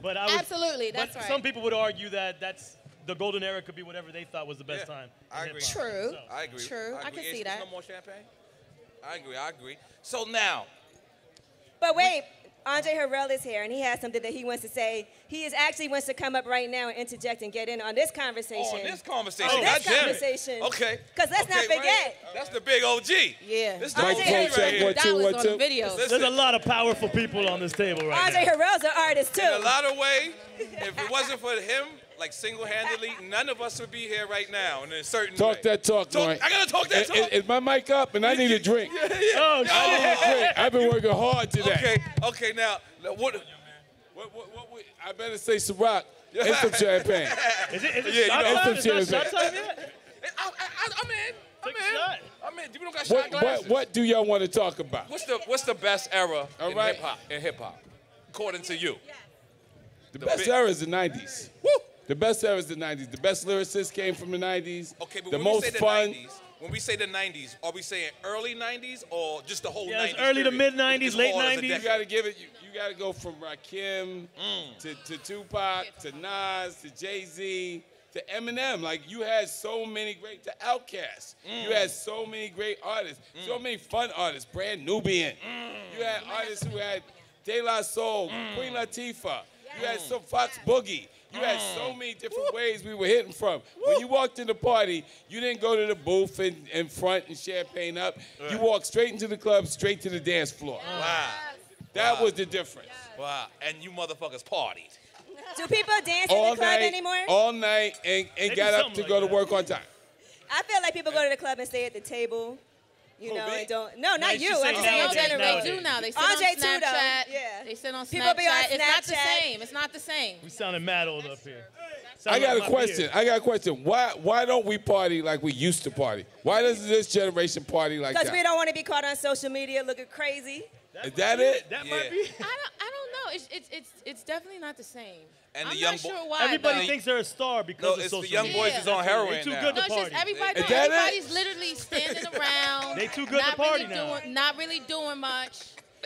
But I would, Absolutely, that's but right. Some people would argue that that's the golden era could be whatever they thought was the best time. I agree. True. I agree. True. I can see that. No more champagne? I agree. So now. But wait, Andre Harrell is here, and he has something that he wants to say. He actually wants to come up right now and interject and get in on this conversation. Oh, this conversation. On this God damn it. conversation. Okay. Because let's not forget. Right? That's the big OG. Yeah. This is the Andre OG Harrell. right here. That was on the videos. There's a lot of powerful people on this table right Andre now. Harrell's an artist, too. In a lot of ways, if it wasn't for him, like single-handedly, none of us would be here right now in a certain way. Talk that talk, man. I gotta talk that talk. Is my mic up? And I need a drink. Oh, I need a drink. I've been working hard today. Okay. Now, what I better say Ciroc and some champagne. Is it Yeah, shot you know. time? And Is some that shot champagne. time yet? I'm in. We don't got What, shot glasses. what do y'all want to talk about? What's the best era in right. hip hop, according to you? The best era is the 90s. Woo! The best era is the 90s. The best lyricists came from the 90s. Okay, but the when most we say the fun. 90s, when we say the 90s, are we saying early 90s or just the whole 90s? Yeah, it's early to period? mid-90s, Just late all as a 90s. You decade. gotta give it. You gotta go from Rakim to Tupac to Nas to Jay-Z to Eminem. Like you had so many great to Outkast. You had so many great artists, so many fun artists. Brand Nubian. You had artists who had De La Soul, Queen Latifah. You had some Fox Boogie. You had so many different ways we were hitting from. When you walked in the party, you didn't go to the booth and front and champagne up. You walked straight into the club, straight to the dance floor. Wow. That was the difference. Wow. And you motherfuckers partied. Do people dance in All the club night, anymore? all night, and do got up something to like go to that. work on time. I feel like people go to the club and stay at the table. You know, me? and don't. No, not you you. say I'm just saying in nowadays, general. nowadays. They do now. They sit Andre on too, though. Snapchat. Yeah. They sit on People Snapchat. be on It's not the Snapchat. same. It's not the same. We sounding mad old up here. I got Sound a like my question. peers. Why don't we party like we used to party? Why doesn't this generation party like Because we that? don't want to be caught on social media looking crazy. Is that it? That Yeah. might be. I don't know. It's definitely not the same. And I'm the young not sure boy. why. Everybody though. thinks they're a star because No, of it's social the young media. boys is on They heroin too now. good No, to it's just party. everybody. Is that it? Everybody's literally standing around. They too good to not party really now. Not really doing much.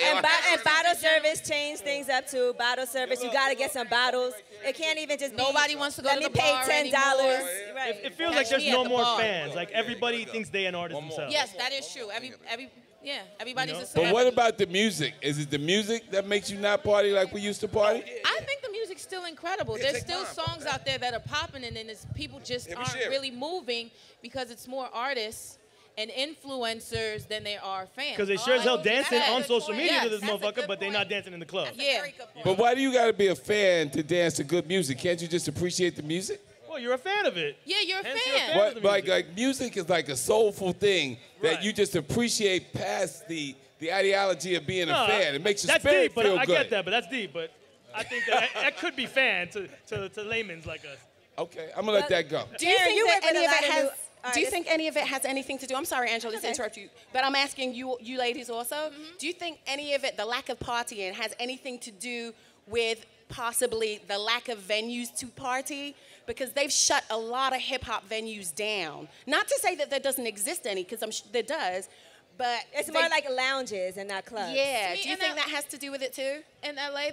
And bottle service changed things up too. Bottle service, you gotta get some bottles. It can't even just be. Nobody wants to go Let to me the pay bar $10. anymore. Right. It feels like Catch there's me no at the more bar. fans. Like everybody thinks they an artist themselves. Yes, that is true. Everybody's a But celebrity. what about the music? Is it the music that makes you not party like we used to party? I think the music's still incredible. Yeah, There's take still time. songs out there that are popping, and then it's people just Yeah, we aren't share it. really moving because it's more artists and influencers than they are fans. Because they sure as hell Like, dancing that's on a good social point. media to Yes, this that's a motherfucker, good but they're point. not dancing in the club. Yeah. But why do you got to be a fan to dance to good music? Can't you just appreciate the music? Well, you're a fan of it. Yeah, you're a Hence fan. you're a fan. What, of the music. like music is like a soulful thing that Right. you just appreciate past the ideology of being No, a fan. It makes your that's spirit deep, but feel I good. get that, but that's deep. But I think that could be fan to laymen's like us. Okay, I'm gonna let that go. Do you Darren, think you that work with any a of lot it of has? new Do you artists. think any of it has anything to do? I'm sorry, Angela, to interrupt you, but I'm asking you ladies also. Do you think any of it, the lack of partying, has anything to do with possibly the lack of venues to party? Because they've shut a lot of hip hop venues down. Not to say that there doesn't exist any, because there does, but It's more like lounges and not clubs. yeah. See, Do you and think that has to do with it too? In LA,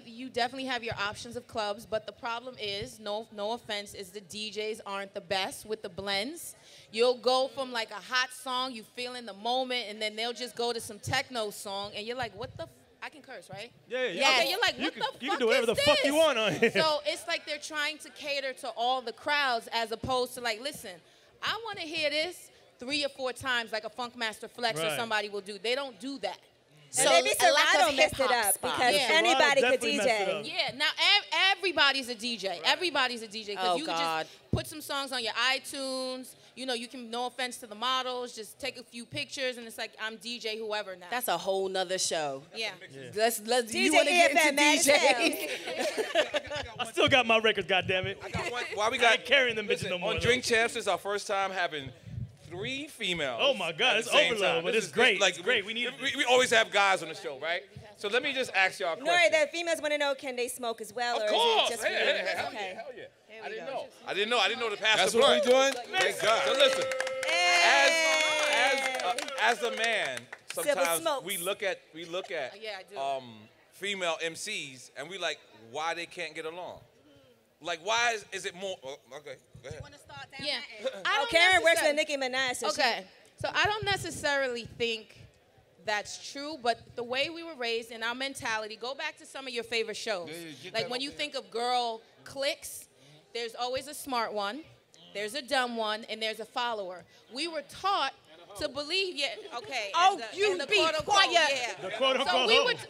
you definitely have your options of clubs, but the problem is, no offense, is the DJs aren't the best with the blends. You'll go from like a hot song, you feel in the moment, and then they'll just go to some techno song, and you're like, what the I can curse, right? Yeah. Okay, you're like, what the fuck You can do whatever is the fuck this? you want on here. So it's like they're trying to cater to all the crowds as opposed to like, listen, I want to hear this 3 or 4 times like a Funkmaster Flex or Right. somebody will do. They don't do that. And maybe Serato messed it up because anybody could DJ. Yeah, now everybody's a DJ. Everybody's a DJ because you can just put some songs on your iTunes. You know, you can, no offense to the models, just take a few pictures and it's like, I'm DJ whoever now. That's a whole nother show. Yeah. Let's DJ you want to get into DJ? I still got my records, goddammit. I got one. Why we got carrying them bitches no more. On Drink Champs, this is our first time having 3 females. Oh my God, it's overload, but it's great. Like, it's great. We need. We always have guys on the show, right? So let me just ask y'all a question. N.O.R.E, the females want to know, can they smoke as well, or is it just for you? Hell Okay. yeah, hell yeah. I didn't know. I didn't know to pass That's the what blunt. we doing? Thank God. So listen, as a man, sometimes we look at female MCs and we like why they can't get along. Like why is it more? Oh, okay, go ahead. I don't Karen works necessar- with Nicki Minaj. So Okay, so I don't necessarily think that's true, but the way we were raised and our mentality, go back to some of your favorite shows. Like when you think of girl cliques, there's always a smart one, there's a dumb one, and there's a follower. We were taught to believe, You be quiet. The quote unquote. So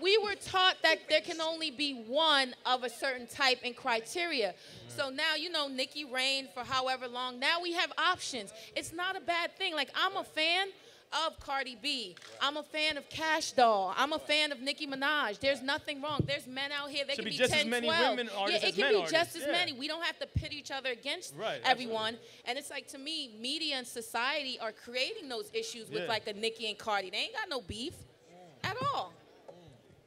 we were taught that there can only be one of a certain type and criteria. So now, you know, Nicki reigned for however long. Now we have options. It's not a bad thing. Like, I'm a fan of Cardi B. I'm a fan of Cash Doll. I'm a fan of Nicki Minaj. There's nothing wrong. There's men out here. They Should can be be just 10, as many 12. women artists Yeah, it as can men be artists. just as Yeah. many. We don't have to pit each other against everyone. And it's like, to me, media and society are creating those issues with like a Nicki and Cardi. They ain't got no beef at all.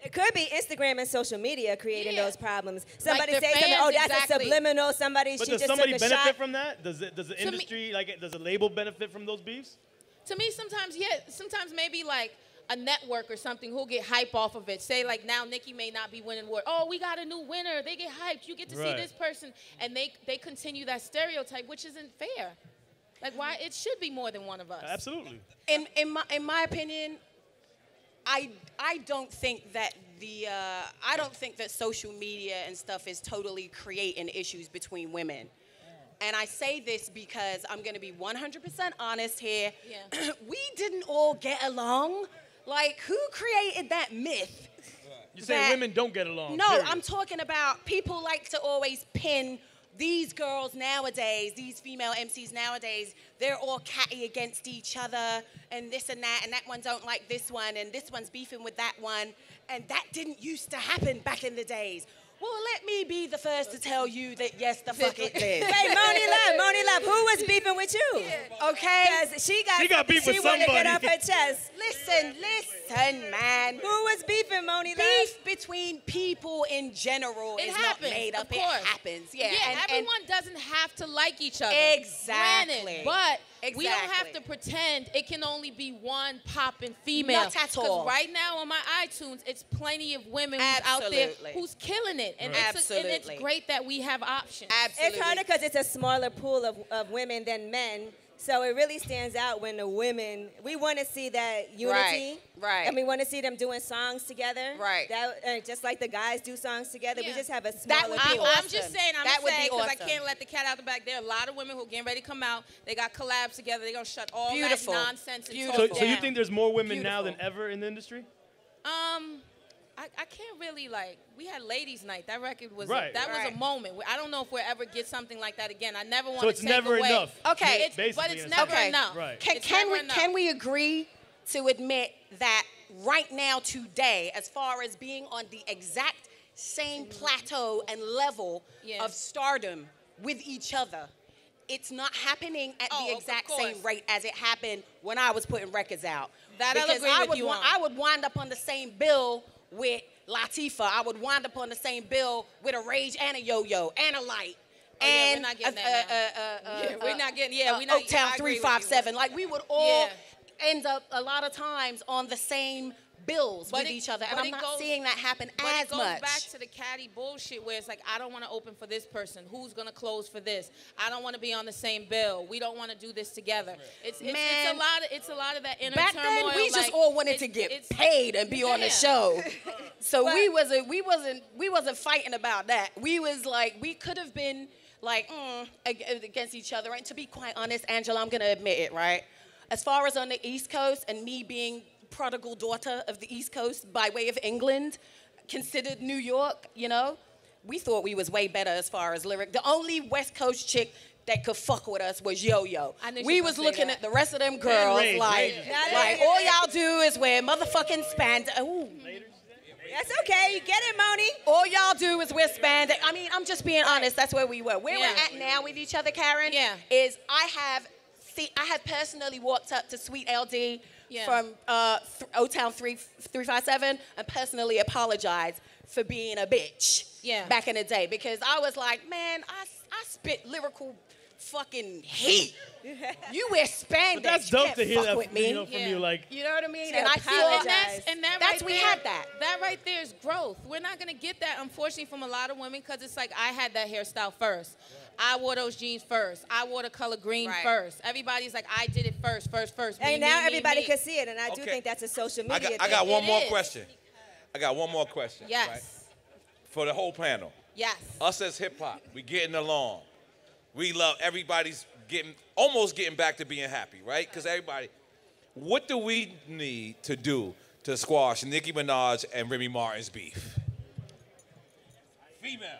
It could be Instagram and social media creating those problems. Somebody Like say their something, oh, fans, that's a exactly. subliminal. Somebody, But she does just somebody took a benefit shot. from that? Does the industry, does a label benefit from those beefs? To me, sometimes, sometimes maybe like a network or something who'll get hype off of it. Say like now Nicki may not be winning award. Oh, we got a new winner. They get hyped. You get to see this person. And they continue that stereotype, which isn't fair. Like why? It should be more than one of us. Absolutely. In my opinion, I don't think that I don't think that social media and stuff is totally creating issues between women. And I say this because I'm going to be 100% honest here. Yeah. We didn't all get along. Like, who created that myth? You say women don't get along. No, period. I'm talking about people like to always pin these girls nowadays, these female MCs nowadays, they're all catty against each other and this and that one don't like this one and this one's beefing with that one. And that didn't used to happen back in the days. Well, let me be the first to tell you that yes, the fuck it did. Wait, Moni Love, who was beefing with you? Okay. Because she got beef with She wanted to get somebody. off her chest. Listen, man. Who was beefing, Moni Love? Beef between people in general It is happens, not made up. of course. It happens. Yeah. Yeah, and everyone doesn't have to like each other. Exactly. Granted, but we don't have Exactly. to pretend it can only be one poppin' female. Not at all. Because right now on my iTunes, it's plenty of women who's out there Absolutely. who's killing it. And, Right. and it's great that we have options. It's harder because it's a smaller pool of women than men. So it really stands out when the women, we want to see that unity. Right. And we want to see them doing songs together. Right. That, just like the guys do songs together. We Yeah. just have a That smaller would pool. be I'm just saying, That would be because I awesome. can't let the cat out the bag. There are a lot of women who are getting ready to come out. They got collabs together. They're going to shut all Beautiful. that nonsense and So, talk so you down. think there's more women now than ever in the industry? I can't really we had ladies' night. That record was Right. that was a moment. I don't know if we'll ever get something like that again. I never want So to it's take never away. enough. Okay. But it's in a never sense. enough. Right. It's never enough. Can we agree to admit that right now today, as far as being on the exact same plateau and level of stardom with each other, it's not happening at the exact same rate as it happened when I was putting records out. That I'll Because agree with you on. I would wind up on the same bill with Latifah. I would wind up on the same bill with a Rage and a Yo-Yo and a Light. Oh, yeah, we're and not getting that now. Yeah, we're not getting. Yeah, we're not. Oaktown I agree with you. 357. Like we would all end up a lot of times on the same bills with each other, and but I'm it not goes- seeing that happen But as it goes much. back to the catty bullshit where it's like, I don't want to open for this person. Who's going to close for this? I don't want to be on the same bill. We don't want to do this together. It's Man, a lot of that inner Back turmoil. then, we just like, all wanted to get paid and be on the show. So we wasn't fighting about that. We was like, we could have been like against each other. And to be quite honest, Angela, I'm gonna admit it, right? As far as on the East Coast and me being prodigal daughter of the East Coast by way of England, considered New York, you know. We thought we was way better as far as lyric. The only West Coast chick that could fuck with us was Yo-Yo. We was looking at the rest of them girls like all y'all do is wear motherfucking spandex. Ooh. That's okay. You get it, Moni. All y'all do is wear spandex. I mean, I'm just being honest. That's where we were. Where we're at now with each other, Karen, is I have personally walked up to Sweet LD from O-Town 357 and personally apologized for being a bitch back in the day because I was like, man, I spit lyrical fucking hate. You wear spandex. But that's dope to hear that with me. from you, like. You know what I mean? And I feel that's we had that. That right there is growth. We're not gonna get that, unfortunately, from a lot of women because it's like I had that hairstyle first. I wore those jeans first. I wore the color green first. Everybody's like, I did it first. And now everybody can see it, and I do think that's a social media thing. I got one more question. I got one more question. Yes. Right? For the whole panel. Yes. Us as hip hop, we getting along. We love everybody's almost getting back to being happy, right? Because everybody, what do we need to do to squash Nicki Minaj and Remy Martin's beef? Females.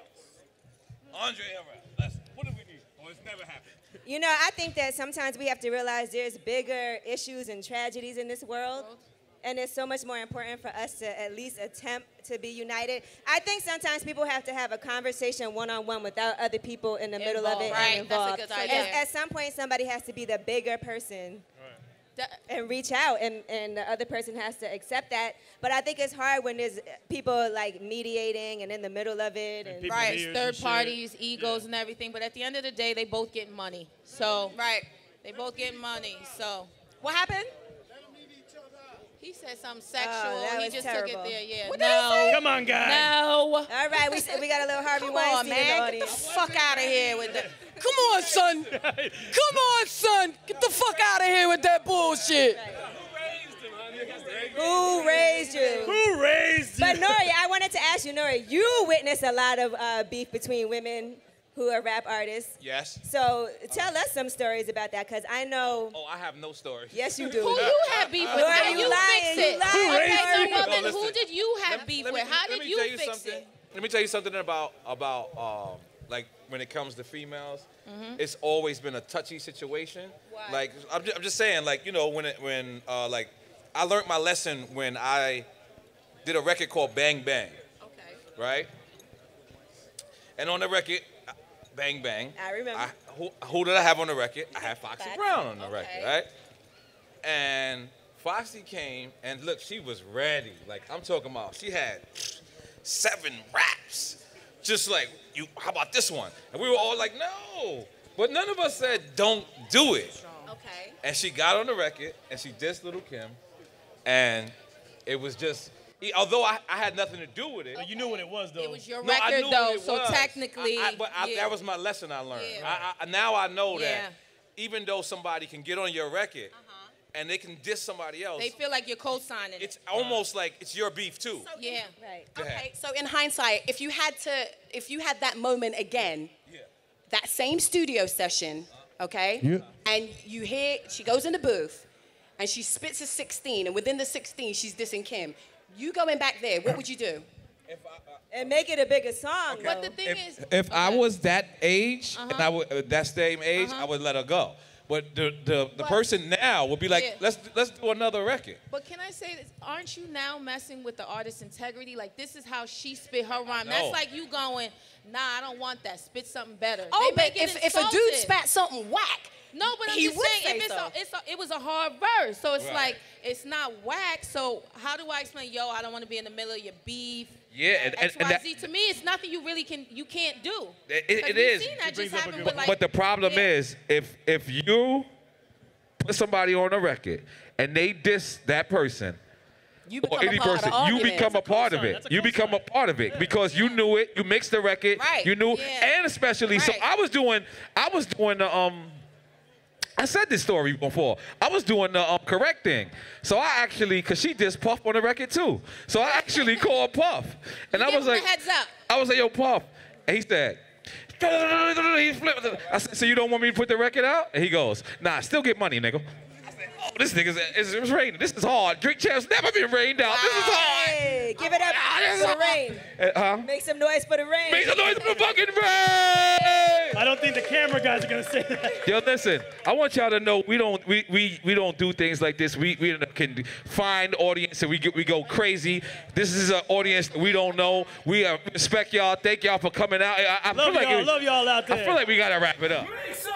Andre Harrell. What do we need? Or it's never happened. You know, I think that sometimes we have to realize there's bigger issues and tragedies in this world. And it's so much more important for us to at least attempt to be united. I think sometimes people have to have a conversation one-on-one without other people in the middle of it and involved. That's a good idea. At some point, somebody has to be the bigger person and reach out, and the other person has to accept that. But I think it's hard when there's people like mediating and in the middle of it. And Right, third parties, egos, and everything. But at the end of the day, they both get money. So they both get money. So what happened? He said something sexual. that he was just terrible. took it there. Yeah. What did he say? Come on, guys. No. All right, we got a little Harvey Come Weinstein on, in the man. Get the audience. fuck out of here with that. Come on, son. Come on, son. Get the fuck out of here with that bullshit. Who raised you? Who raised you? But N.O.R.E, I wanted to ask you, N.O.R.E, you witnessed a lot of beef between women who are rap artists. Yes. So tell us some stories about that, because I know. Oh, I have no story. Yes, you do. Who you had beef with? N.O.R.E, How you lying. fix it? You lying. Okay, so N.O.R.E. well then, No, who listen. did you have beef with? How did you fix it? Let me tell you something about like when it comes to females. It's always been a touchy situation. Why? Like I'm just saying, like, you know, when like I learned my lesson when I did a record called Bang Bang. Okay. Right. And on the record, Bang Bang. I remember. Who did I have on the record? I had Foxy Brown on the record, right? And Foxy came, and look, she was ready. Like, I'm talking about, she had 7 raps. Just like, how about this one? And we were all like, no. But none of us said, don't do it. Okay. And she got on the record, and she dissed Little Kim, and it was just, although I had nothing to do with it. But you knew what it was, though. It was your No, I record, knew though, what it so was. technically. That was my lesson I learned. Yeah. Now I know Yeah. that even though somebody can get on your record and they can diss somebody else, They feel like you're co-signing it. it's almost like it's your beef too. Yeah. Right. Go ahead. Okay, so in hindsight, if you had that moment again, that same studio session, okay, and you hear she goes in the booth and she spits a 16, and within the 16 she's dissing Kim, you going back there, what would you do? And make it a bigger song. But the thing is, If I was that age and I would that same age, I would let her go. But the person now would be like, let's do another record. but can I say this? Aren't you now messing with the artist's integrity? Like, this is how she spit her rhyme. No. That's like you going, nah, I don't want that. Spit something better. Oh, They but make it if a dude insulting. spat something whack, No, but I'm he just would saying, say if so. it was a hard verse, so it's Right. like it's not whack. So how do I explain? Yo, I don't want to be in the middle of your beef. Yeah, and that, XYZ. To me, it's nothing you really can't do. it 'Cause we've is. seen that just happen with, But, like, but the problem is, if you put somebody on a record and they diss that person, you or become any a part of person, the you argument. become a part of cosign. it. That's a You become a part of it because you knew it. You mixed the record. Right. You knew, Yeah. and especially so Right. I was doing the I said this story before. I was doing the correcting. So I actually, cause she dissed Puff on the record too. So I actually called Puff, and I give was him like, the heads up. I was like, yo, Puff, and he said. He flipped. I said, so you don't want me to put the record out? And he goes, nah, still get money, nigga. I said, oh, this nigga's it's raining. This is hard. Drink Champs never been rained out. This is hard. Hey, give it up for the rain. Make some noise for the rain. Make some noise for the fucking rain. I don't think the camera guys are gonna say that. Yo, listen. I want y'all to know we don't do things like this. We can find audience and we go crazy. This is an audience that we don't know. We respect y'all. Thank y'all for coming out. I Love y'all out there. I feel like we gotta wrap it up. Make some